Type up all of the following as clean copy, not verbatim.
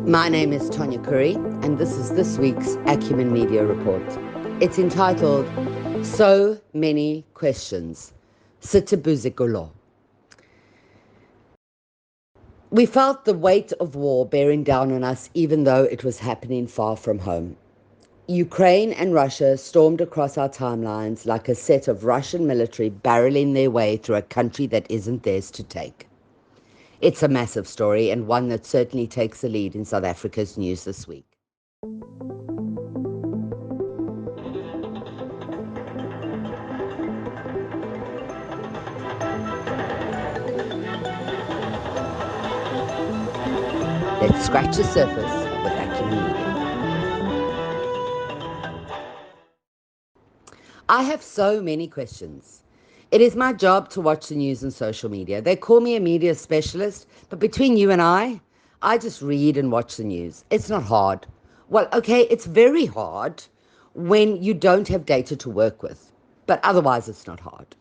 My name is Tonya Curry, and this is this week's Acumen Media Report. It's entitled, So Many Questions, Sitebuzikolo. We felt the weight of war bearing down on us even though it was happening far from home. Ukraine and Russia stormed across our timelines like a set of Russian military barreling their way through a country that isn't theirs to take. It's a massive story and one that certainly takes the lead in South Africa's news this week. Let's scratch the surface with Acumen Media. I have so many questions. It is my job to watch the news and social media. They call me a media specialist, but between you and I just read and watch the news. It's not hard. Well, okay, it's very hard when you don't have data to work with, but otherwise it's not hard.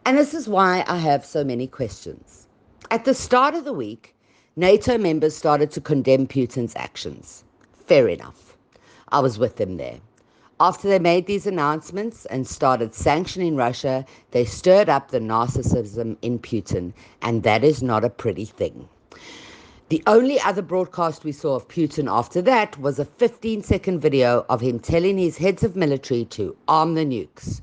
And this is why I have so many questions. At the start of the week, NATO members started to condemn Putin's actions. Fair enough. I was with them there. After they made these announcements and started sanctioning Russia, they stirred up the narcissism in Putin, and that is not a pretty thing. The only other broadcast we saw of Putin after that was a 15-second video of him telling his heads of military to arm the nukes.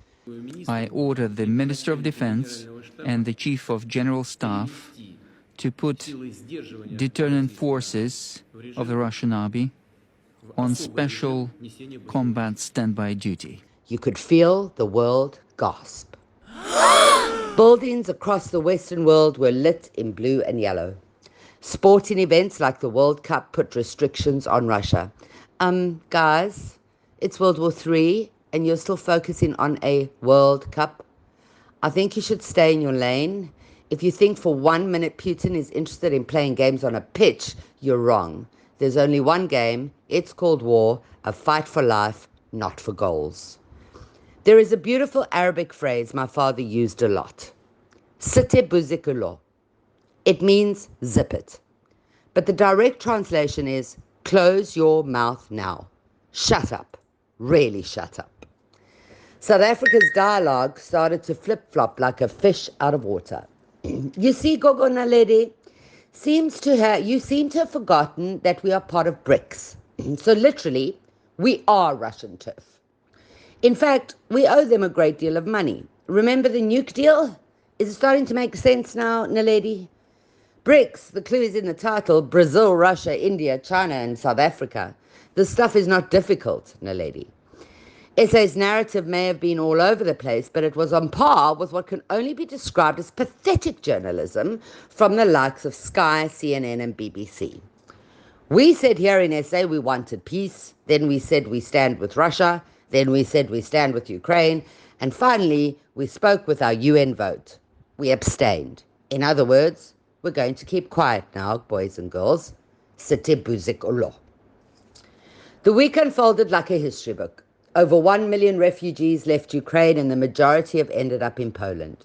I ordered the Minister of Defense and the Chief of General Staff to put deterrent forces of the Russian army on special combat standby duty. You could feel the world gasp. Buildings across the Western world were lit in blue and yellow. Sporting events like the World Cup put restrictions on Russia. Guys, it's World War III and you're still focusing on a World Cup. I think you should stay in your lane. If you think for 1 minute Putin is interested in playing games on a pitch, you're wrong. There's only one game. It's called war, a fight for life, not for goals. There is a beautiful Arabic phrase my father used a lot. Sitebuzikolo. It means zip it. But the direct translation is close your mouth now. Shut up. Really shut up. South Africa's dialogue started to flip-flop like a fish out of water. You see, Gogo Naledi, you seem to have forgotten that we are part of BRICS. So literally, we are Russian turf. In fact, we owe them a great deal of money. Remember the nuke deal? Is it starting to make sense now, Naledi? BRICS, the clue is in the title, Brazil, Russia, India, China, and South Africa. This stuff is not difficult, Naledi. SA's narrative may have been all over the place, but it was on par with what can only be described as pathetic journalism from the likes of Sky, CNN, and BBC. We said here in SA we wanted peace, then we said we stand with Russia, then we said we stand with Ukraine, and finally we spoke with our UN vote. We abstained. In other words, we're going to keep quiet now, boys and girls. Sitebuzikolo. The week unfolded like a history book. Over 1 million refugees left Ukraine and the majority have ended up in Poland.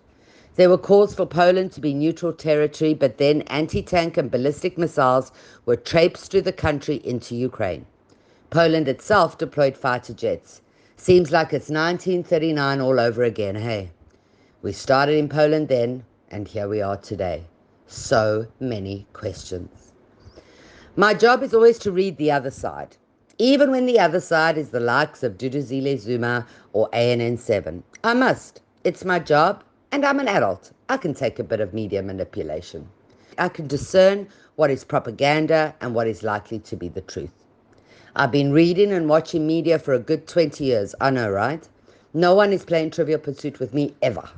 There were calls for Poland to be neutral territory, but then anti-tank and ballistic missiles were traipsed through the country into Ukraine. Poland itself deployed fighter jets. Seems like it's 1939 all over again, hey? We started in Poland then, and here we are today. So many questions. My job is always to read the other side. Even when the other side is the likes of Duduzile Zuma or ANN7. I must. It's my job, and I'm an adult. I can take a bit of media manipulation. I can discern what is propaganda and what is likely to be the truth. I've been reading and watching media for a good 20 years. I know, right? No one is playing Trivial Pursuit with me ever.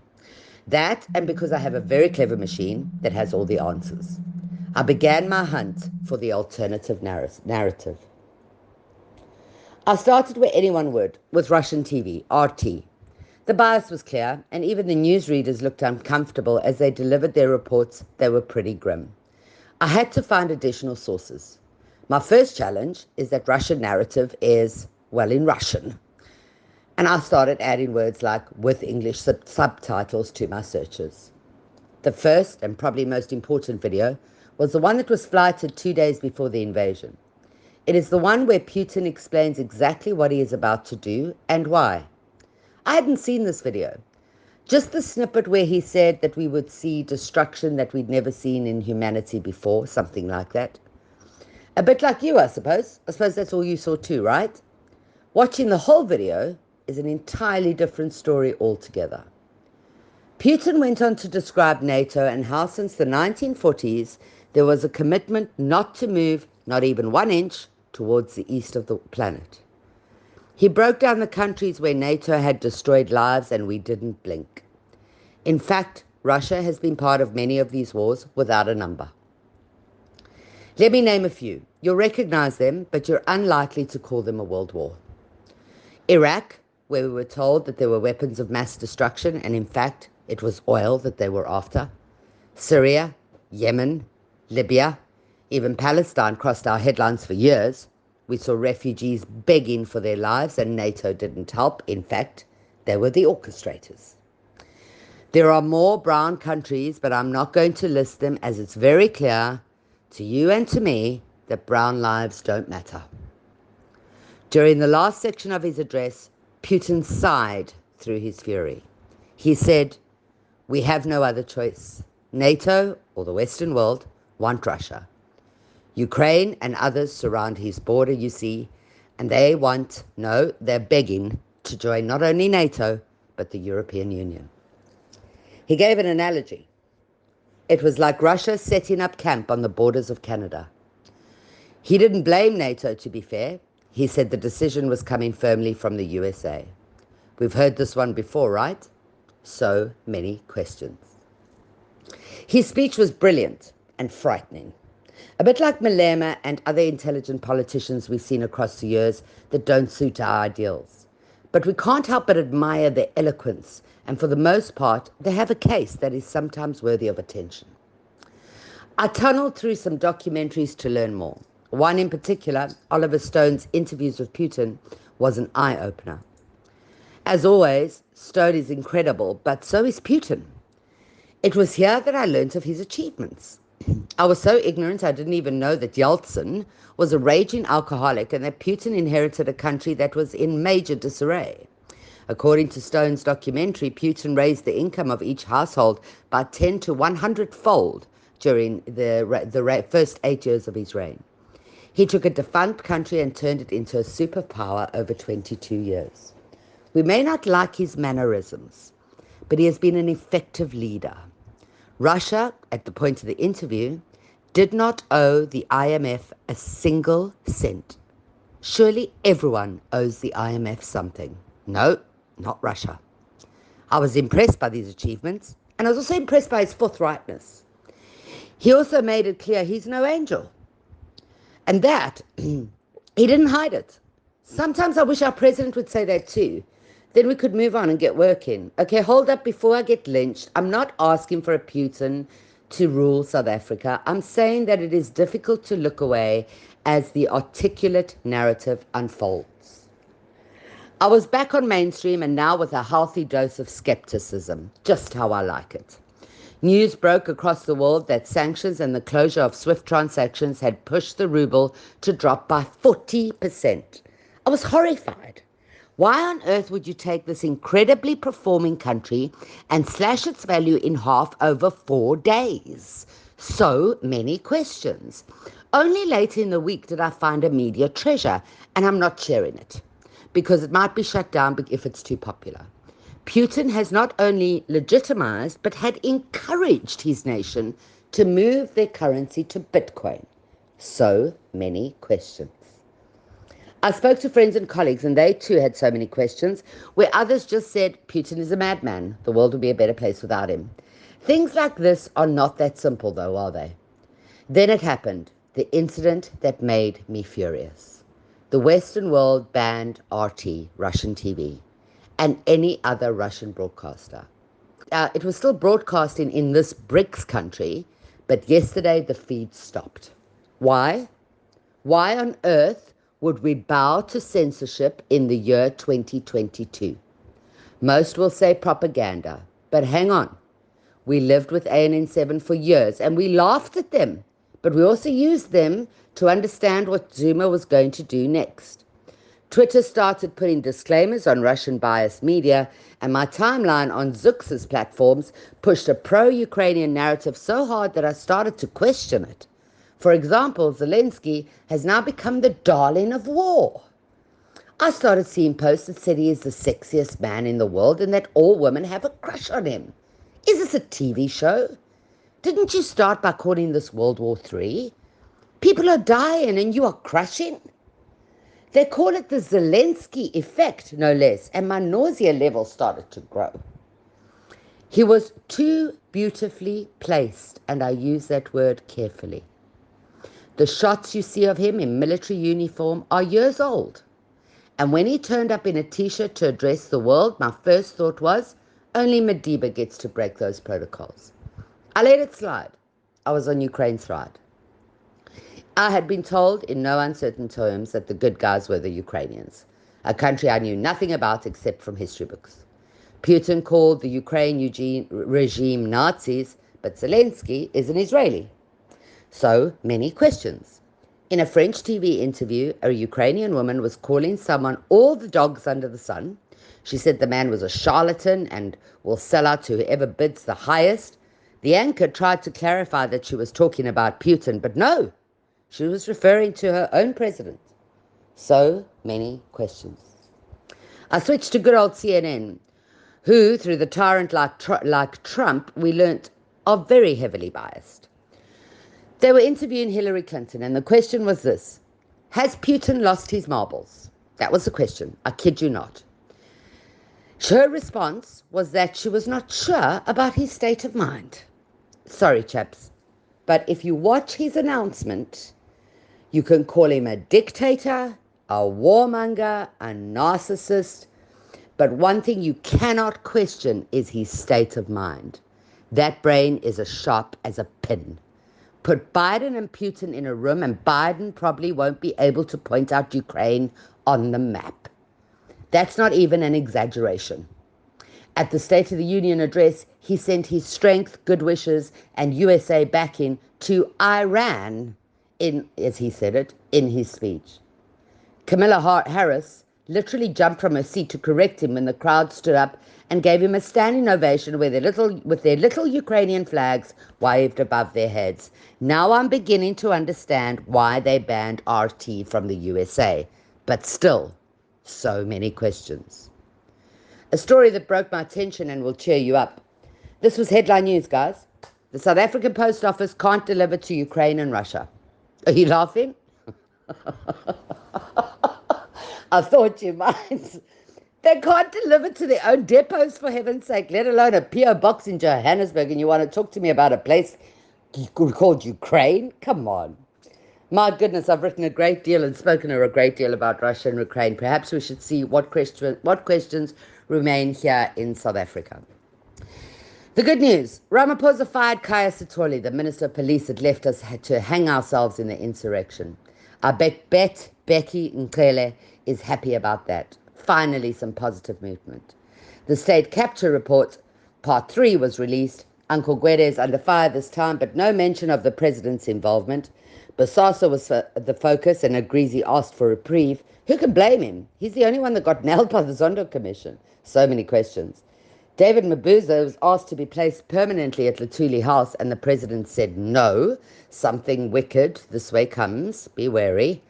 That, and because I have a very clever machine that has all the answers. I began my hunt for the alternative narrative. I started where anyone would, with Russian TV, RT. The bias was clear, and even the newsreaders looked uncomfortable as they delivered their reports. They were pretty grim. I had to find additional sources. My first challenge is that Russian narrative is, well, in Russian. And I started adding words like with English subtitles to my searches. The first and probably most important video was the one that was flighted 2 days before the invasion. It is the one where Putin explains exactly what he is about to do and why. I hadn't seen this video. Just the snippet where he said that we would see destruction that we'd never seen in humanity before, something like that. A bit like you, I suppose. I suppose that's all you saw too, right? Watching the whole video is an entirely different story altogether. Putin went on to describe NATO and how since the 1940s there was a commitment not to move not even 1 inch towards the east of the planet. He broke down the countries where NATO had destroyed lives and we didn't blink. In fact, Russia has been part of many of these wars without a number. Let me name a few. You'll recognize them, but you're unlikely to call them a world war. Iraq, where we were told that there were weapons of mass destruction, and in fact, it was oil that they were after. Syria, Yemen, Libya, even Palestine crossed our headlines for years. We saw refugees begging for their lives, and NATO didn't help. In fact, they were the orchestrators. There are more brown countries, but I'm not going to list them as it's very clear to you and to me that brown lives don't matter. During the last section of his address, Putin sighed through his fury. He said, "We have no other choice. NATO, or the Western world, want Russia. Ukraine and others surround his border, you see, and they're begging to join not only NATO, but the European Union." He gave an analogy. It was like Russia setting up camp on the borders of Canada. He didn't blame NATO, to be fair. He said the decision was coming firmly from the USA. We've heard this one before, right? So many questions. His speech was brilliant and frightening. A bit like Malema and other intelligent politicians we've seen across the years that don't suit our ideals. But we can't help but admire their eloquence, and for the most part, they have a case that is sometimes worthy of attention. I tunneled through some documentaries to learn more. One in particular, Oliver Stone's Interviews with Putin, was an eye-opener. As always, Stone is incredible, but so is Putin. It was here that I learnt of his achievements. I was so ignorant I didn't even know that Yeltsin was a raging alcoholic and that Putin inherited a country that was in major disarray. According to Stone's documentary, Putin raised the income of each household by 10 to 100-fold during the first 8 years of his reign. He took a defunct country and turned it into a superpower over 22 years. We may not like his mannerisms, but he has been an effective leader. Russia, at the point of the interview, did not owe the IMF a single cent. Surely everyone owes the IMF something. No, not Russia. I was impressed by these achievements, and I was also impressed by his forthrightness. He also made it clear he's no angel, and that he didn't hide it. Sometimes I wish our president would say that too. Then we could move on and get working. Okay, hold up before I get lynched. I'm not asking for a Putin to rule South Africa. I'm saying that it is difficult to look away as the articulate narrative unfolds. I was back on mainstream and now with a healthy dose of skepticism, just how I like it. News broke across the world that sanctions and the closure of SWIFT transactions had pushed the ruble to drop by 40%. I was horrified. Why on earth would you take this incredibly performing country and slash its value in half over 4 days? So many questions. Only later in the week did I find a media treasure, and I'm not sharing it because it might be shut down if it's too popular. Putin has not only legitimized but had encouraged his nation to move their currency to Bitcoin. So many questions. I spoke to friends and colleagues, and they too had so many questions, where others just said, Putin is a madman. The world would be a better place without him. Things like this are not that simple, though, are they? Then it happened, the incident that made me furious. The Western world banned RT, Russian TV, and any other Russian broadcaster. It was still broadcasting in this BRICS country, but yesterday the feed stopped. Why? Why on earth would we bow to censorship in the year 2022? Most will say propaganda, but hang on. We lived with ANN7 for years and we laughed at them but we also used them to understand what Zuma was going to do next. Twitter started putting disclaimers on Russian biased media, and my timeline on Zux's platforms pushed a pro-Ukrainian narrative so hard that I started to question it. For example, Zelensky has now become the darling of war. I started seeing posts that said he is the sexiest man in the world and that all women have a crush on him. Is this a TV show? Didn't you start by calling this World War III? People are dying and you are crushing? They call it the Zelensky effect, no less, and my nausea level started to grow. He was too beautifully placed, and I use that word carefully. The shots you see of him in military uniform are years old. And when he turned up in a t-shirt to address the world, my first thought was, only Madiba gets to break those protocols. I let it slide. I was on Ukraine's side. I had been told in no uncertain terms that the good guys were the Ukrainians, a country I knew nothing about except from history books. Putin called the Ukraine regime Nazis, but Zelensky is an Israeli. So many questions. In a French TV interview, a Ukrainian woman was calling someone all the dogs under the sun. She said the man was a charlatan and will sell out to whoever bids the highest. The anchor tried to clarify that she was talking about Putin, but no, she was referring to her own president. So many questions. I switched to good old CNN, who, through the tyrant like Trump, we learnt are very heavily biased. They were interviewing Hillary Clinton, and the question was this: has Putin lost his marbles? That was the question, I kid you not. Her response was that she was not sure about his state of mind. Sorry, chaps, but if you watch his announcement, you can call him a dictator, a warmonger, a narcissist, but one thing you cannot question is his state of mind. That brain is as sharp as a pin. Put Biden and Putin in a room and Biden probably won't be able to point out Ukraine on the map. That's not even an exaggeration. At the State of the Union address, he sent his strength, good wishes, and USA backing to Iran, as he said it, in his speech. Kamala Harris literally jumped from her seat to correct him when the crowd stood up and gave him a standing ovation with their little Ukrainian flags waved above their heads. Now I'm beginning to understand why they banned RT from the USA. But still, so many questions. A story that broke my attention and will cheer you up. This was headline news, guys. The South African Post Office can't deliver to Ukraine and Russia. Are you laughing? I thought you might. They can't deliver to their own depots, for heaven's sake, let alone a PO box in Johannesburg, and you want to talk to me about a place called Ukraine? Come on. My goodness, I've written a great deal and spoken a great deal about Russia and Ukraine. Perhaps we should see what questions remain here in South Africa. The good news: Ramaphosa fired Khaya Sithole, the Minister of Police, had left us to hang ourselves in the insurrection. I bet Becky Nkele is happy about that. Finally, some positive movement. The state capture report, part 3, was released. Uncle Gwede is under fire this time, but no mention of the president's involvement. Bosasa was the focus, and Agreezy asked for reprieve. Who can blame him? He's the only one that got nailed by the Zondo Commission. So many questions. David Mabuza was asked to be placed permanently at Luthuli House, and the president said no. Something wicked this way comes. Be wary.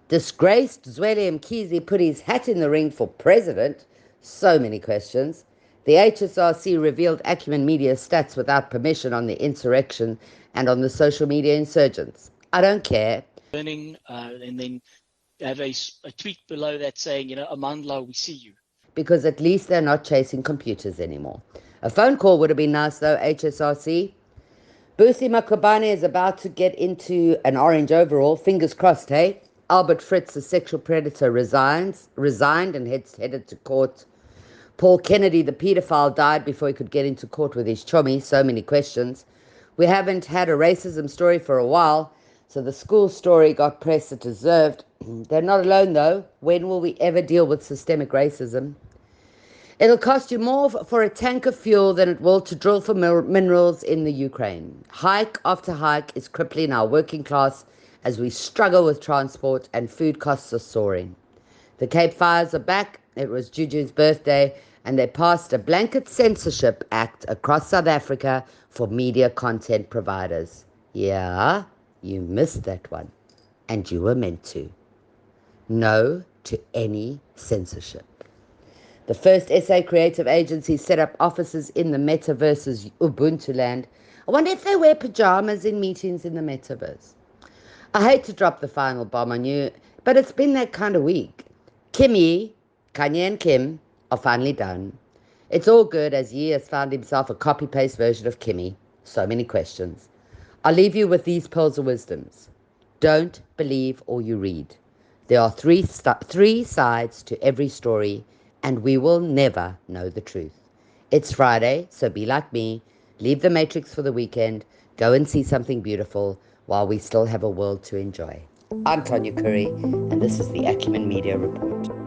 Disgraced Zweli Mkhize put his hat in the ring for president. So many questions. The HSRC revealed Acumen Media stats without permission on the insurrection and on the social media insurgents. I don't care. And then have a tweet below that saying, Amandla, we see you. Because at least they're not chasing computers anymore. A phone call would have been nice, though, HSRC. Busi Makubane is about to get into an orange overall. Fingers crossed, hey? Albert Fritz, the sexual predator, resigned and headed to court. Paul Kennedy, the paedophile, died before he could get into court with his chummy. So many questions. We haven't had a racism story for a while, so the school story got press it deserved. They're not alone, though. When will we ever deal with systemic racism? It'll cost you more for a tank of fuel than it will to drill for minerals in the Ukraine. Hike after hike is crippling our working class as we struggle with transport and food costs are soaring. The Cape Fires are back. It was Juju's birthday, and they passed a blanket censorship act across South Africa for media content providers. Yeah, you missed that one, and you were meant to. No to any censorship. The first SA creative agency set up offices in the metaverse's Ubuntu land. I wonder if they wear pajamas in meetings in the metaverse. I hate to drop the final bomb on you, but it's been that kind of week. Kanye and Kim are finally done. It's all good as Ye has found himself a copy-paste version of Kimmy. So many questions. I'll leave you with these pearls of wisdoms. Don't believe all you read. There are three sides to every story, and we will never know the truth. It's Friday, so be like me. Leave the Matrix for the weekend. Go and see something beautiful while we still have a world to enjoy. I'm Tanya Curry, and this is the Acumen Media Report.